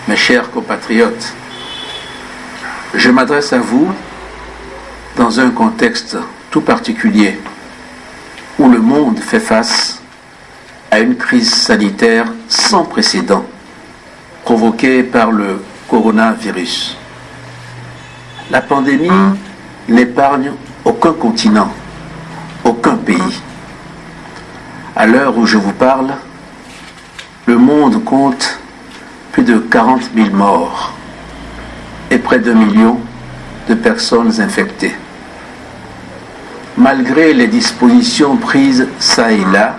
Mes chers compatriotes, je m'adresse à vous dans un contexte tout particulier où le monde fait face à une crise sanitaire sans précédent provoquée par le coronavirus. La pandémie n'épargne aucun continent, aucun pays. À l'heure où je vous parle, le monde compte plus de 40 000 morts et près d'1 million de personnes infectées. Malgré les dispositions prises çà et là,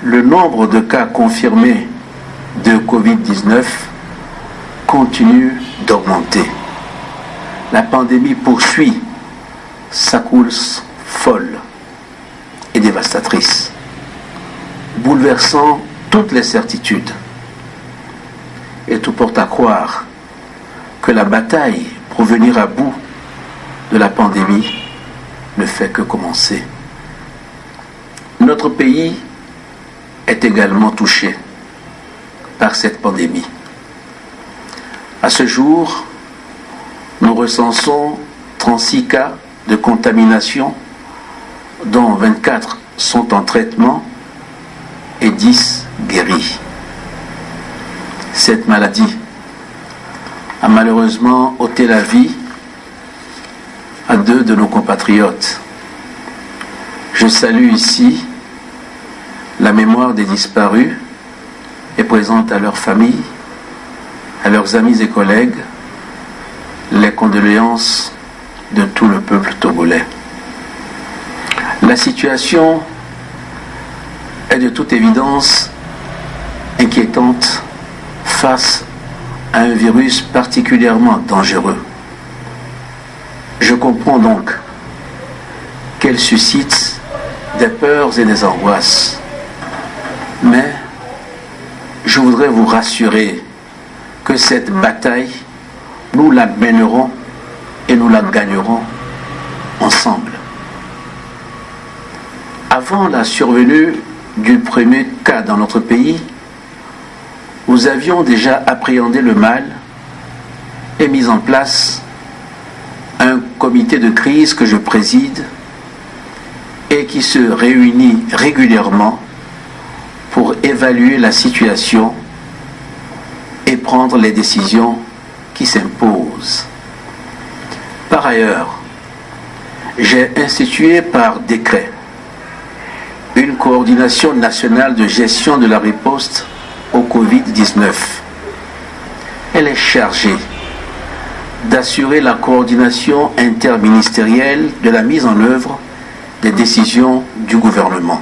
le nombre de cas confirmés de Covid-19 continue d'augmenter. La pandémie poursuit sa course folle et dévastatrice, bouleversant toutes les certitudes. Et tout porte à croire que la bataille pour venir à bout de la pandémie ne fait que commencer. Notre pays est également touché par cette pandémie. À ce jour, nous recensons 36 cas de contamination, dont 24 sont en traitement et 10 guéris. Cette maladie a malheureusement ôté la vie à 2 de nos compatriotes. Je salue ici la mémoire des disparus et présente à leurs familles, à leurs amis et collègues, les condoléances de tout le peuple togolais. La situation est de toute évidence inquiétante face à un virus particulièrement dangereux. Je comprends donc qu'elle suscite des peurs et des angoisses. Mais je voudrais vous rassurer que cette bataille, nous la mènerons et nous la gagnerons ensemble. Avant la survenue du premier cas dans notre pays, nous avions déjà appréhendé le mal et mis en place un comité de crise que je préside et qui se réunit régulièrement pour évaluer la situation et prendre les décisions qui s'imposent. Par ailleurs, j'ai institué par décret une coordination nationale de gestion de la riposte au Covid-19. Elle est chargée d'assurer la coordination interministérielle de la mise en œuvre des décisions du gouvernement.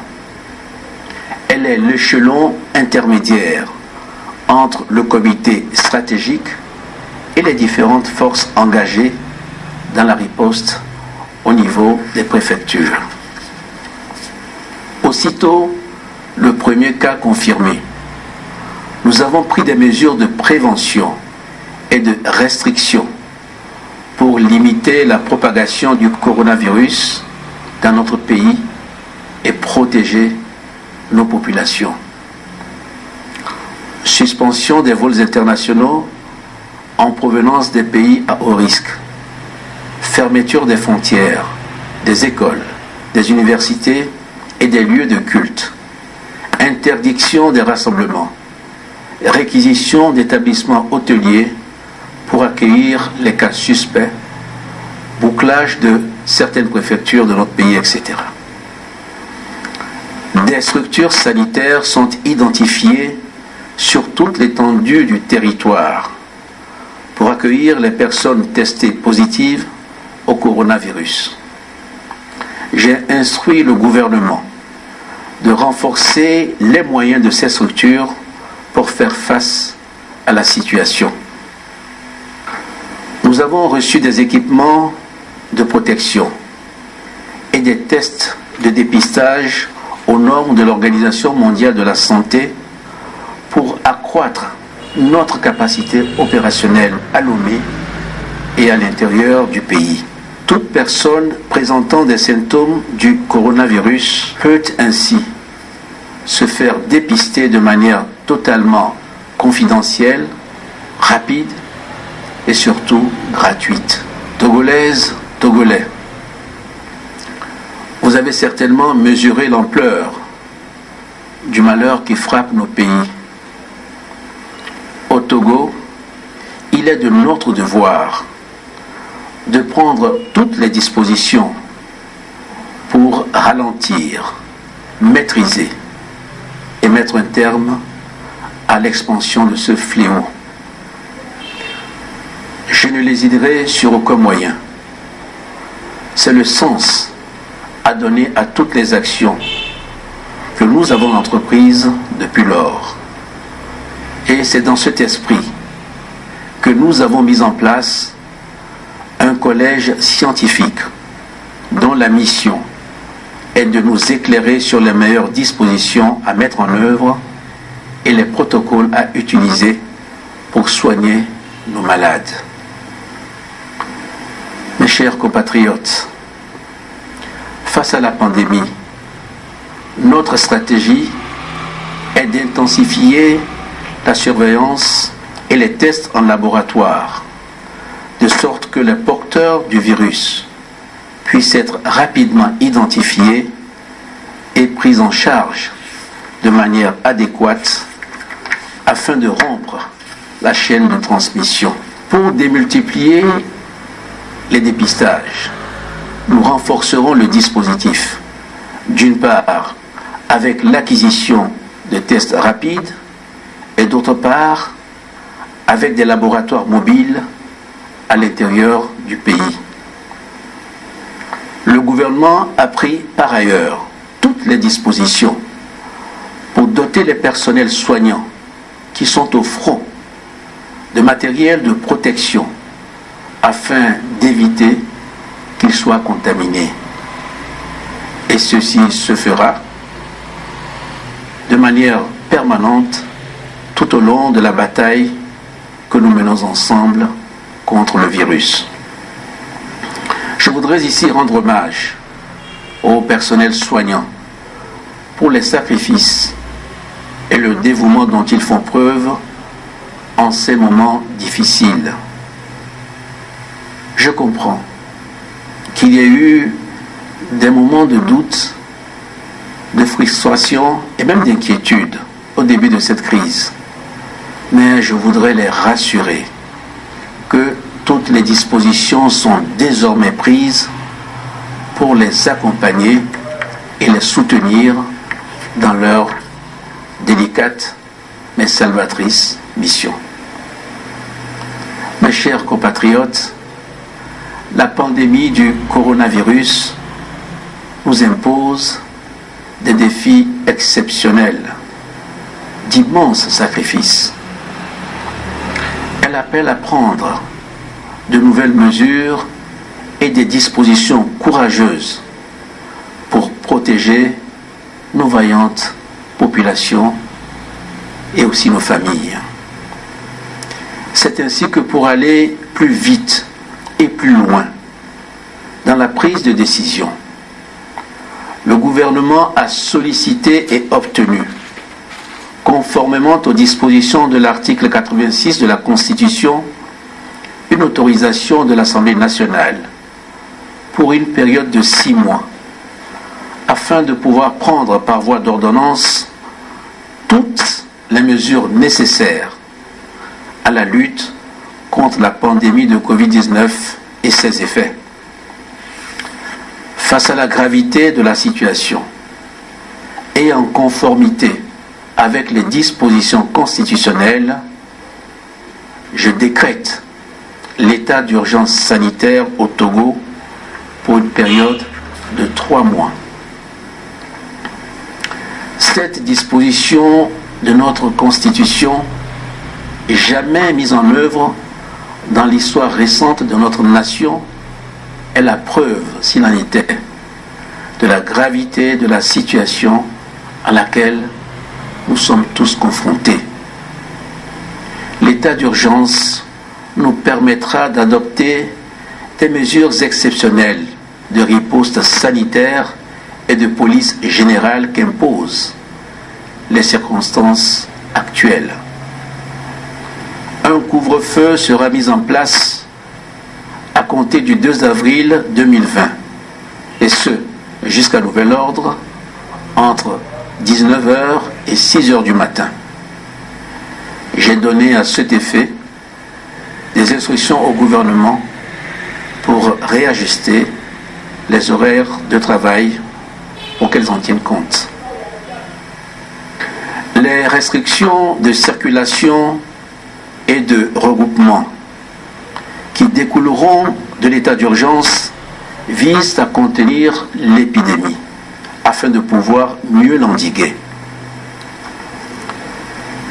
Elle est l'échelon intermédiaire entre le comité stratégique et les différentes forces engagées dans la riposte au niveau des préfectures. Aussitôt le premier cas confirmé, nous avons pris des mesures de prévention et de restriction pour limiter la propagation du coronavirus dans notre pays et protéger nos populations. Suspension des vols internationaux en provenance des pays à haut risque. Fermeture des frontières, des écoles, des universités et des lieux de culte. Interdiction des rassemblements. Réquisition d'établissements hôteliers pour accueillir les cas suspects. Bouclage de certaines préfectures de notre pays, etc. Des structures sanitaires sont identifiées sur toute l'étendue du territoire pour accueillir les personnes testées positives au coronavirus. J'ai instruit le gouvernement de renforcer les moyens de ces structures pour faire face à la situation. Nous avons reçu des équipements de protection et des tests de dépistage aux normes de l'Organisation mondiale de la santé pour accroître notre capacité opérationnelle à Lomé et à l'intérieur du pays. Toute personne présentant des symptômes du coronavirus peut ainsi se faire dépister de manière totalement confidentielle rapide et surtout gratuite. Togolaises, Togolais, vous avez certainement mesuré l'ampleur du malheur qui frappe nos pays. Au Togo, il est de notre devoir de prendre toutes les dispositions pour ralentir, maîtriser et mettre un terme à l'expansion de ce fléau. Je ne l'hésiterai sur aucun moyen. C'est le sens à donner à toutes les actions que nous avons entreprises depuis lors. Et c'est dans cet esprit que nous avons mis en place un collège scientifique dont la mission est de nous éclairer sur les meilleures dispositions à mettre en œuvre et les protocoles à utiliser pour soigner nos malades. Mes chers compatriotes, face à la pandémie, notre stratégie est d'intensifier la surveillance et les tests en laboratoire, de sorte que les porteurs du virus puissent être rapidement identifiés et pris en charge de manière adéquate afin de rompre la chaîne de transmission. Pour démultiplier les dépistages, nous renforcerons le dispositif, d'une part avec l'acquisition de tests rapides et d'autre part avec des laboratoires mobiles à l'intérieur du pays. Le gouvernement a pris par ailleurs toutes les dispositions pour doter les personnels soignants qui sont au front de matériel de protection afin d'éviter qu'ils soient contaminés. Et ceci se fera de manière permanente tout au long de la bataille que nous menons ensemble contre le virus. Je voudrais ici rendre hommage au personnel soignant pour les sacrifices et le dévouement dont ils font preuve en ces moments difficiles. Je comprends qu'il y ait eu des moments de doute, de frustration et même d'inquiétude au début de cette crise. Mais je voudrais les rassurer que toutes les dispositions sont désormais prises pour les accompagner et les soutenir dans leur délicate mais salvatrice mission. Mes chers compatriotes, la pandémie du coronavirus nous impose des défis exceptionnels, d'immenses sacrifices. Elle appelle à prendre de nouvelles mesures et des dispositions courageuses pour protéger nos vaillantes populations et aussi nos familles. C'est ainsi que pour aller plus vite et plus loin dans la prise de décision, le gouvernement a sollicité et obtenu, conformément aux dispositions de l'article 86 de la Constitution, une autorisation de l'Assemblée nationale pour une période de 6 mois, afin de pouvoir prendre par voie d'ordonnance toutes les mesures nécessaires à la lutte contre la pandémie de Covid-19 et ses effets. Face à la gravité de la situation et en conformité avec les dispositions constitutionnelles, je décrète l'état d'urgence sanitaire au Togo pour une période de 3 mois. Cette disposition de notre Constitution, jamais mise en œuvre dans l'histoire récente de notre nation, est la preuve, s'il en était, de la gravité de la situation à laquelle nous sommes tous confrontés. L'état d'urgence nous permettra d'adopter des mesures exceptionnelles de riposte sanitaire et de police générale qu'imposent les circonstances actuelles. Un un couvre-feu sera mis en place à compter du 2 avril 2020, et ce, jusqu'à nouvel ordre, entre 19h et 6h du matin. J'ai donné à cet effet des instructions au gouvernement pour réajuster les horaires de travail pour qu'elles en tiennent compte. Les restrictions de circulation et de regroupement qui découleront de l'état d'urgence visent à contenir l'épidémie afin de pouvoir mieux l'endiguer.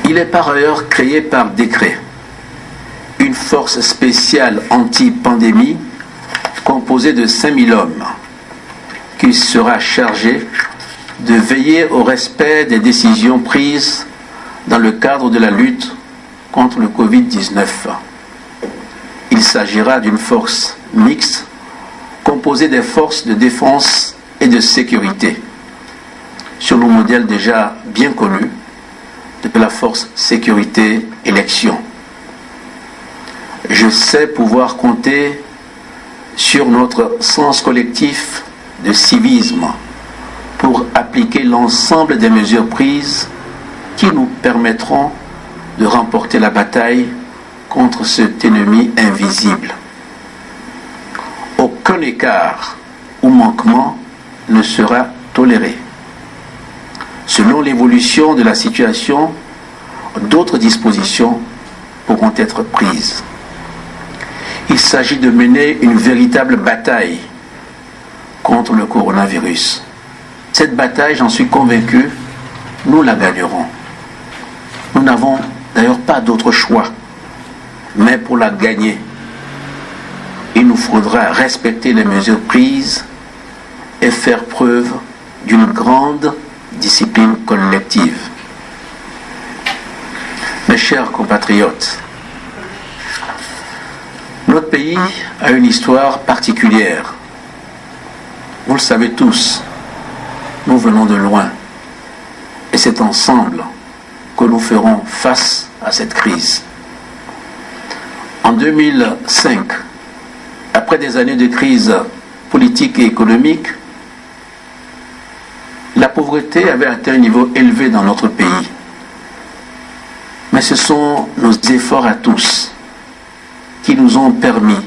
Il est par ailleurs créé par décret une force spéciale anti-pandémie composée de 5000 hommes qui sera chargée de veiller au respect des décisions prises dans le cadre de la lutte contre le Covid-19. Il s'agira d'une force mixte composée des forces de défense et de sécurité, sur le modèle déjà bien connu de la force sécurité élection. Je sais pouvoir compter sur notre sens collectif de civisme pour appliquer l'ensemble des mesures prises qui nous permettront de remporter la bataille contre cet ennemi invisible. Aucun écart ou manquement ne sera toléré. Selon l'évolution de la situation, d'autres dispositions pourront être prises. Il s'agit de mener une véritable bataille contre le coronavirus. Cette bataille, j'en suis convaincu, nous la gagnerons. Nous n'avons d'ailleurs pas d'autre choix, mais pour la gagner, il nous faudra respecter les mesures prises et faire preuve d'une grande discipline collective. Mes chers compatriotes, notre pays a une histoire particulière. Vous le savez tous, nous venons de loin et c'est ensemble que nous ferons face à cette crise. En 2005, après des années de crise politique et économique, la pauvreté avait atteint un niveau élevé dans notre pays. Mais ce sont nos efforts à tous qui nous ont permis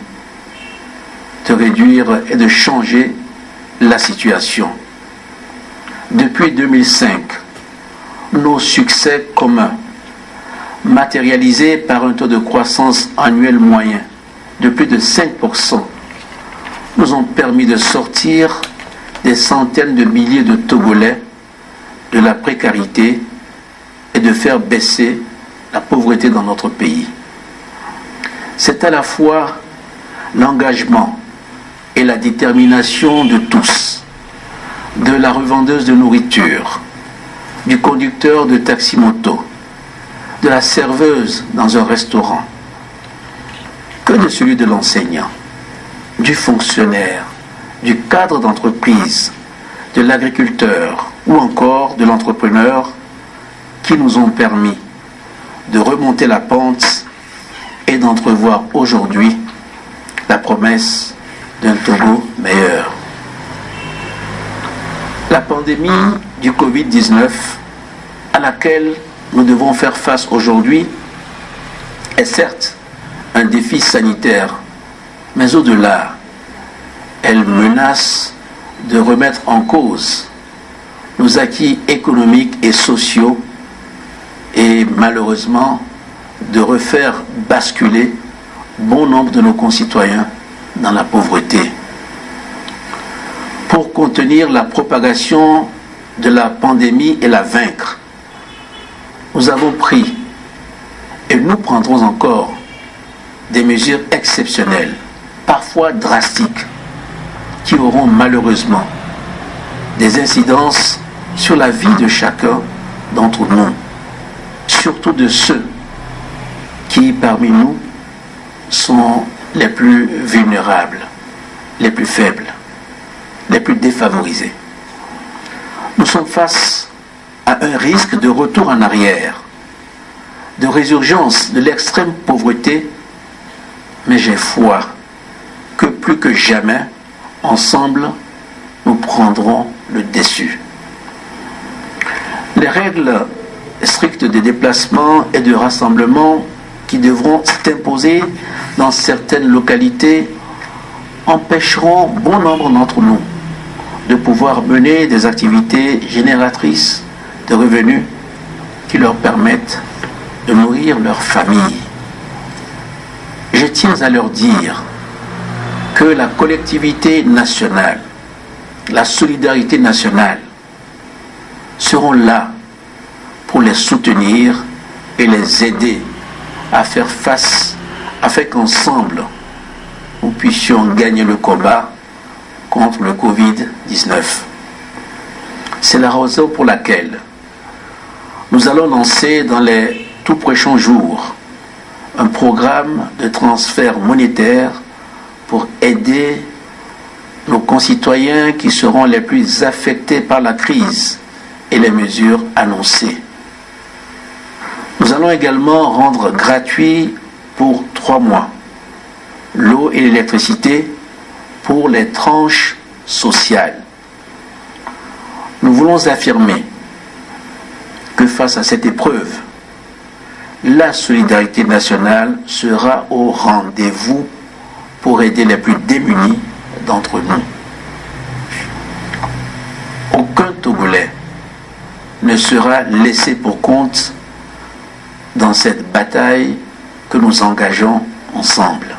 de réduire et de changer la situation. Depuis 2005, nos succès communs, matérialisés par un taux de croissance annuel moyen de plus de 5%, nous ont permis de sortir des centaines de milliers de Togolais de la précarité et de faire baisser la pauvreté dans notre pays. C'est à la fois l'engagement et la détermination de tous, de la revendeuse de nourriture, du conducteur de taxi-moto, de la serveuse dans un restaurant, que de celui de l'enseignant, du fonctionnaire, du cadre d'entreprise, de l'agriculteur ou encore de l'entrepreneur qui nous ont permis de remonter la pente et d'entrevoir aujourd'hui la promesse d'un Togo meilleur. La pandémie du Covid-19 à laquelle nous devons faire face aujourd'hui est certes un défi sanitaire, mais au-delà, elle menace de remettre en cause nos acquis économiques et sociaux et malheureusement de refaire basculer bon nombre de nos concitoyens dans la pauvreté. Pour contenir la propagation de la pandémie et la vaincre, nous avons pris et nous prendrons encore des mesures exceptionnelles, parfois drastiques, qui auront malheureusement des incidences sur la vie de chacun d'entre nous, surtout de ceux qui parmi nous sont les plus vulnérables, les plus faibles, les plus défavorisés. Nous sommes face à un risque de retour en arrière de résurgence de l'extrême pauvreté, mais j'ai foi que plus que jamais, ensemble, nous prendrons le dessus. Les règles strictes de déplacement et de rassemblement qui devront s'imposer dans certaines localités empêcheront bon nombre d'entre nous de pouvoir mener des activités génératrices de revenus qui leur permettent de nourrir leur famille. Je tiens à leur dire que la collectivité nationale, la solidarité nationale seront là pour les soutenir et les aider à faire face, afin qu'ensemble nous puissions gagner le combat contre le Covid-19. C'est la raison pour laquelle nous allons lancer dans les tout prochains jours un programme de transfert monétaire pour aider nos concitoyens qui seront les plus affectés par la crise et les mesures annoncées. Nous allons également rendre gratuit pour 3 mois l'eau et l'électricité pour les tranches sociales. Nous voulons affirmer que face à cette épreuve, la solidarité nationale sera au rendez-vous pour aider les plus démunis d'entre nous. Aucun Togolais ne sera laissé pour compte dans cette bataille que nous engageons ensemble.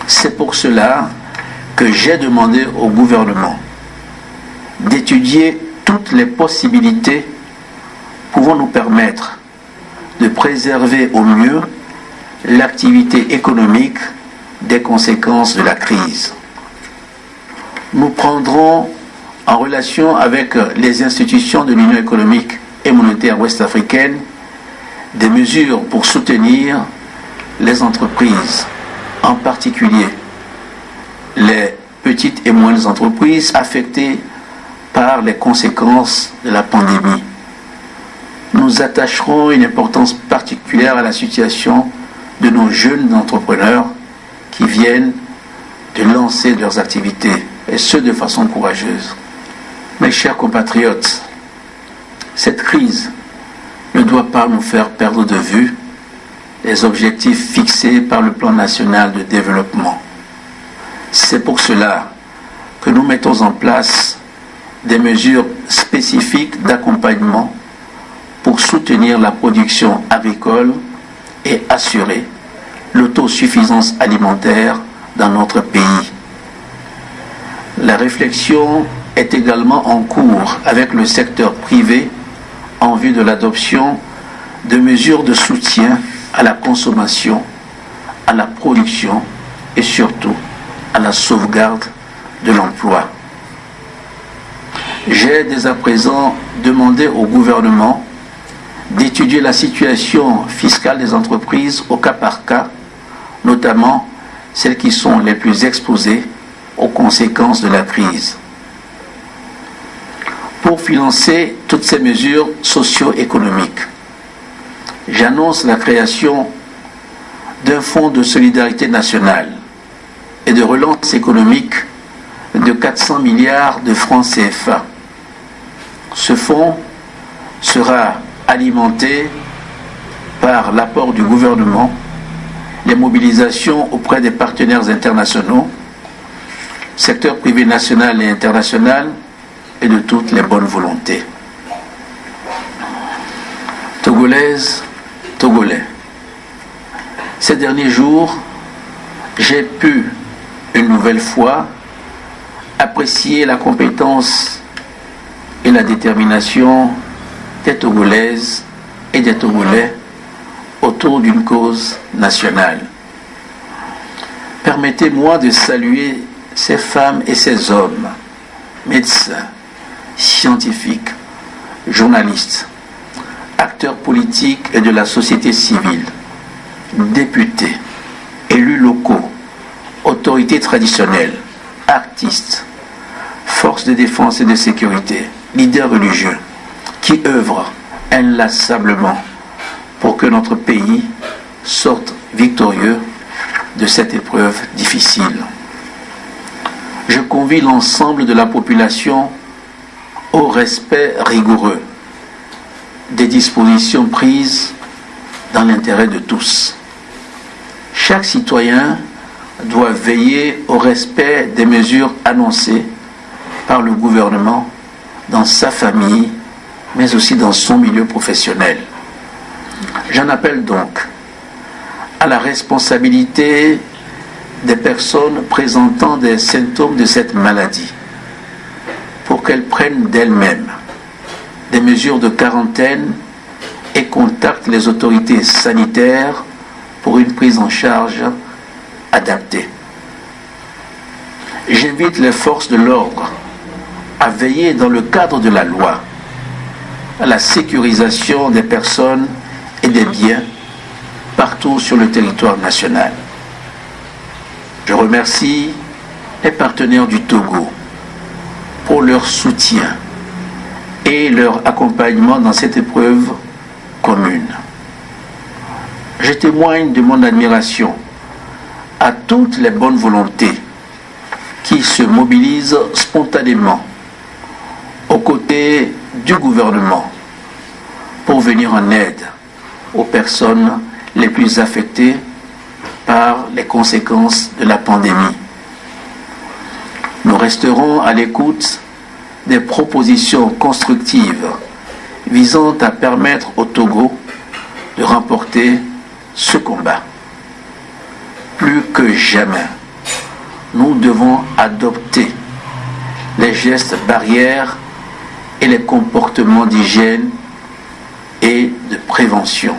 C'est pour cela que j'ai demandé au gouvernement d'étudier toutes les possibilités pouvant nous permettre de préserver au mieux l'activité économique des conséquences de la crise. Nous prendrons en relation avec les institutions de l'Union économique et monétaire ouest-africaine des mesures pour soutenir les entreprises, en particulier les petites et moyennes entreprises affectées par les conséquences de la pandémie. Nous attacherons une importance particulière à la situation de nos jeunes entrepreneurs qui viennent de lancer leurs activités, et ce de façon courageuse. Mes chers compatriotes, cette crise ne doit pas nous faire perdre de vue les objectifs fixés par le plan national de développement. C'est pour cela que nous mettons en place des mesures spécifiques d'accompagnement pour soutenir la production agricole et assurer l'autosuffisance alimentaire dans notre pays. La réflexion est également en cours avec le secteur privé en vue de l'adoption de mesures de soutien à la consommation, à la production et surtout à la sauvegarde de l'emploi. J'ai dès à présent demandé au gouvernement d'étudier la situation fiscale des entreprises au cas par cas, notamment celles qui sont les plus exposées aux conséquences de la crise. Pour financer toutes ces mesures socio-économiques, j'annonce la création d'un fonds de solidarité nationale et de relance économique de 400 milliards de francs CFA. Ce fonds sera alimenté par l'apport du gouvernement, les mobilisations auprès des partenaires internationaux, secteur privé national et international, et de toutes les bonnes volontés. Togolaises, Togolais, ces derniers jours, j'ai pu une nouvelle fois apprécier la compétence et la détermination des Togolaises et des Togolais autour d'une cause nationale. Permettez-moi de saluer ces femmes et ces hommes, médecins, scientifiques, journalistes, acteurs politiques et de la société civile, députés, élus locaux, autorités traditionnelles, artistes, forces de défense et de sécurité, leaders religieux, qui œuvrent inlassablement pour que notre pays sorte victorieux de cette épreuve difficile. Je convie l'ensemble de la population au respect rigoureux des dispositions prises dans l'intérêt de tous. Chaque citoyen doit veiller au respect des mesures annoncées par le gouvernement dans sa famille, mais aussi dans son milieu professionnel. J'en appelle donc à la responsabilité des personnes présentant des symptômes de cette maladie pour qu'elles prennent d'elles-mêmes des mesures de quarantaine et contactent les autorités sanitaires pour une prise en charge adaptée. J'invite les forces de l'ordre à veiller dans le cadre de la loi à la sécurisation des personnes et des biens partout sur le territoire national. Je remercie les partenaires du Togo pour leur soutien et leur accompagnement dans cette épreuve commune. Je témoigne de mon admiration à toutes les bonnes volontés qui se mobilisent spontanément aux côtés du gouvernement pour venir en aide aux personnes les plus affectées par les conséquences de la pandémie. Nous resterons à l'écoute des propositions constructives visant à permettre au Togo de remporter ce combat. Plus que jamais, nous devons adopter les gestes barrières et les comportements d'hygiène et de prévention.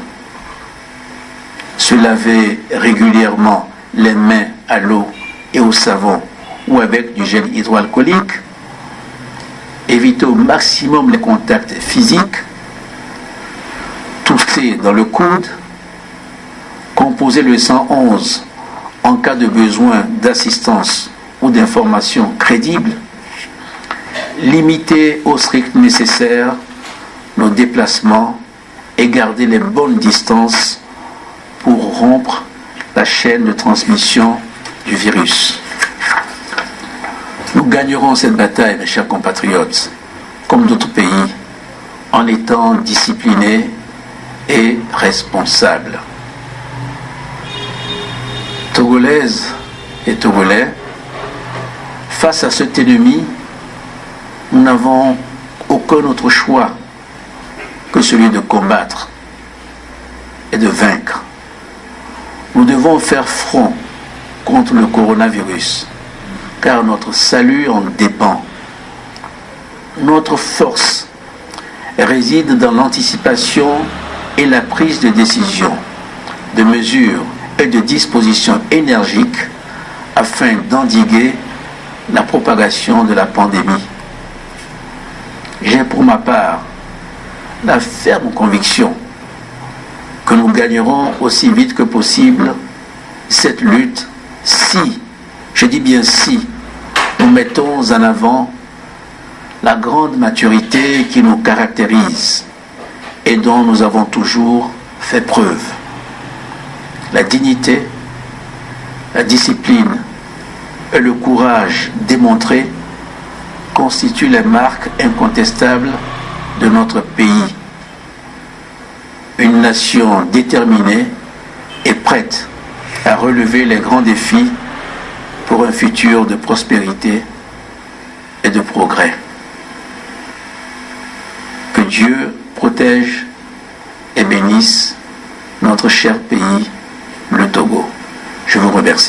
Se laver régulièrement les mains à l'eau et au savon ou avec du gel hydroalcoolique, éviter au maximum les contacts physiques, tousser dans le coude, composer le 111 en cas de besoin d'assistance ou d'informations crédibles, limiter au strict nécessaire nos déplacements et garder les bonnes distances pour rompre la chaîne de transmission du virus. Nous gagnerons cette bataille, mes chers compatriotes, comme d'autres pays, en étant disciplinés et responsables. Togolaises et Togolais, face à cet ennemi, nous n'avons aucun autre choix que celui de combattre et de vaincre. Nous devons faire front contre le coronavirus, car notre salut en dépend. Notre force réside dans l'anticipation et la prise de décision, de mesures et de dispositions énergiques afin d'endiguer la propagation de la pandémie. J'ai pour ma part la ferme conviction que nous gagnerons aussi vite que possible cette lutte si, je dis bien si, nous mettons en avant la grande maturité qui nous caractérise et dont nous avons toujours fait preuve. La dignité, la discipline et le courage démontrés constituent les marques incontestables de notre pays. Une nation déterminée et prête à relever les grands défis pour un futur de prospérité et de progrès. Que Dieu protège et bénisse notre cher pays, le Togo. Je vous remercie.